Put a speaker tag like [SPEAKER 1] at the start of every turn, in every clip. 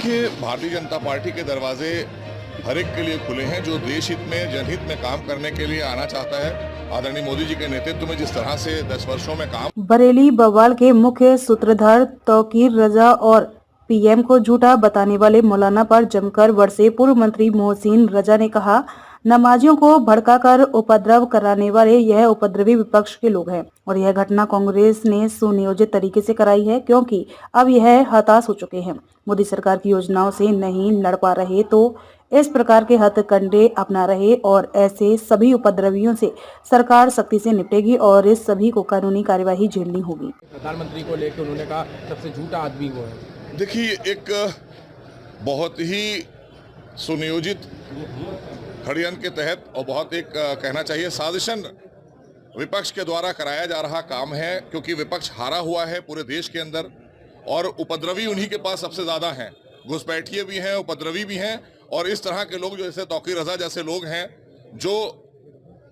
[SPEAKER 1] देखिए, भारतीय जनता पार्टी के दरवाजे हर एक के लिए खुले हैं जो देश हित में, जनहित में काम करने के लिए आना चाहता है। आदरणीय मोदी जी के नेतृत्व में जिस तरह से 10 वर्षों में काम।
[SPEAKER 2] बरेली बवाल के मुख्य सूत्रधार तौकीर रजा और पीएम को झूठा बताने वाले मौलाना पर जमकर बरसे पूर्व मंत्री मोहसिन रजा ने कहा, नमाजियों को भड़काकर उपद्रव कराने वाले यह उपद्रवी विपक्ष के लोग हैं और यह घटना कांग्रेस ने सुनियोजित तरीके से कराई है, क्योंकि अब यह हताश हो चुके हैं। मोदी सरकार की योजनाओं से नहीं लड़ पा रहे तो इस प्रकार के हथकंडे अपना रहे और ऐसे सभी उपद्रवियों से सरकार सख्ती से निपटेगी और इस सभी को कानूनी कार्यवाही झेलनी होगी।
[SPEAKER 3] प्रधानमंत्री को लेकर उन्होंने कहा सबसे झूठा आदमी वो है।
[SPEAKER 1] देखिए, एक बहुत ही सुनियोजित षड्यंत्र के तहत और बहुत एक कहना चाहिए साजिशन विपक्ष के द्वारा कराया जा रहा काम है, क्योंकि विपक्ष हारा हुआ है पूरे देश के अंदर और उपद्रवी उन्हीं के पास सबसे ज्यादा हैं। घुसपैठिए भी हैं, उपद्रवी भी हैं और इस तरह के लोग जैसे तौकीर रजा जैसे लोग हैं जो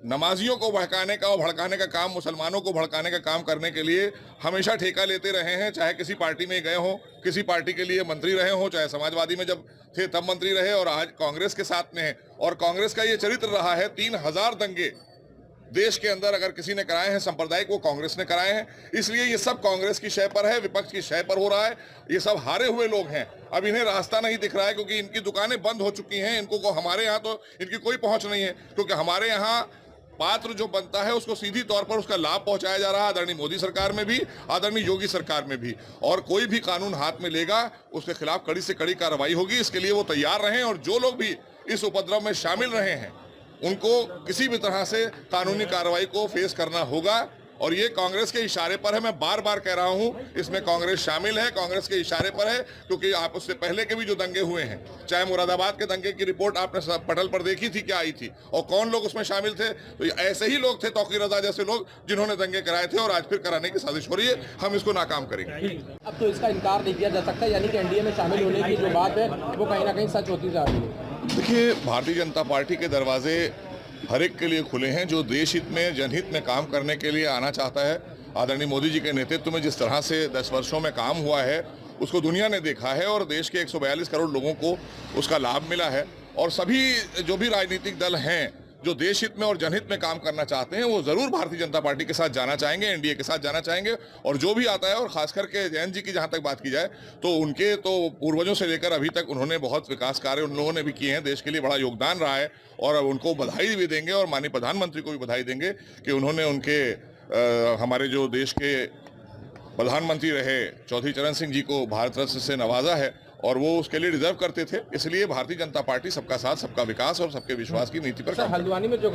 [SPEAKER 1] नमाजियों को बहकाने का और भड़काने का काम, मुसलमानों को भड़काने का काम करने के लिए हमेशा ठेका लेते रहे हैं। चाहे किसी पार्टी में गए हों, किसी पार्टी के लिए मंत्री रहे हों, चाहे समाजवादी में जब थे तब मंत्री रहे और आज कांग्रेस के साथ में है। और कांग्रेस का ये चरित्र रहा है, 3000 दंगे देश के अंदर अगर किसी ने कराए हैं सांप्रदायिक, वो कांग्रेस ने कराए हैं। इसलिए ये सब कांग्रेस की शय पर है, विपक्ष की शय पर हो रहा है। ये सब हारे हुए लोग हैं। अब इन्हें रास्ता नहीं दिख रहा है क्योंकि इनकी दुकानें बंद हो चुकी हैं। इनको को हमारे यहाँ तो इनकी कोई पहुंच नहीं है, क्योंकि हमारे यहाँ पात्र जो बनता है उसको सीधी तौर पर उसका लाभ पहुंचाया जा रहा है, आदरणीय मोदी सरकार में भी, आदरणीय योगी सरकार में भी। और कोई भी कानून हाथ में लेगा उसके खिलाफ कड़ी से कड़ी कार्रवाई होगी। इसके लिए वो तैयार रहें और जो लोग भी इस उपद्रव में शामिल रहे हैं उनको किसी भी तरह से कानूनी कार्रवाई को फेस करना होगा। और ये कांग्रेस के इशारे पर है, मैं बार बार कह रहा हूं, इसमें कांग्रेस शामिल है, कांग्रेस के इशारे पर है, क्योंकि आप उससे पहले के भी जो दंगे हुए हैं, चाहे मुरादाबाद के दंगे की रिपोर्ट आपने पटल पर देखी थी, क्या आई थी और कौन लोग उसमें शामिल थे। तो ऐसे ही लोग थे, तौकीर रजा जैसे लोग, जिन्होंने दंगे कराए थे और आज फिर कराने की साजिश हो रही है। हम इसको नाकाम करेंगे।
[SPEAKER 3] अब तो इसका इनकार नहीं किया जा सकता, यानी कि एनडीए में शामिल होने की जो बात है वो कहीं ना कहीं सच होती जा रही है।
[SPEAKER 1] देखिए, भारतीय जनता पार्टी के दरवाजे हर एक के लिए खुले हैं जो देश हित में, जनहित में काम करने के लिए आना चाहता है। आदरणीय मोदी जी के नेतृत्व में जिस तरह से 10 वर्षों में काम हुआ है उसको दुनिया ने देखा है और देश के 142 करोड़ लोगों को उसका लाभ मिला है। और सभी जो भी राजनीतिक दल हैं जो देश हित में और जनहित में काम करना चाहते हैं वो जरूर भारतीय जनता पार्टी के साथ जाना चाहेंगे, एनडीए के साथ जाना चाहेंगे। और जो भी आता है, और खास करके जयंत जी की जहां तक बात की जाए तो उनके तो पूर्वजों से लेकर अभी तक उन्होंने बहुत विकास कार्य उन लोगों ने भी किए हैं, देश के लिए बड़ा योगदान रहा है और उनको बधाई भी देंगे और माननीय प्रधानमंत्री को भी बधाई देंगे कि उन्होंने उनके हमारे जो देश के प्रधानमंत्री रहे चौधरी चरण सिंह जी को भारत रत्न से नवाजा है और वो उसके लिए डिजर्व करते थे। इसलिए भारतीय जनता पार्टी सबका साथ, सबका विकास और सबके विश्वास की नीति पर काम।
[SPEAKER 3] हल्द्वानी में जो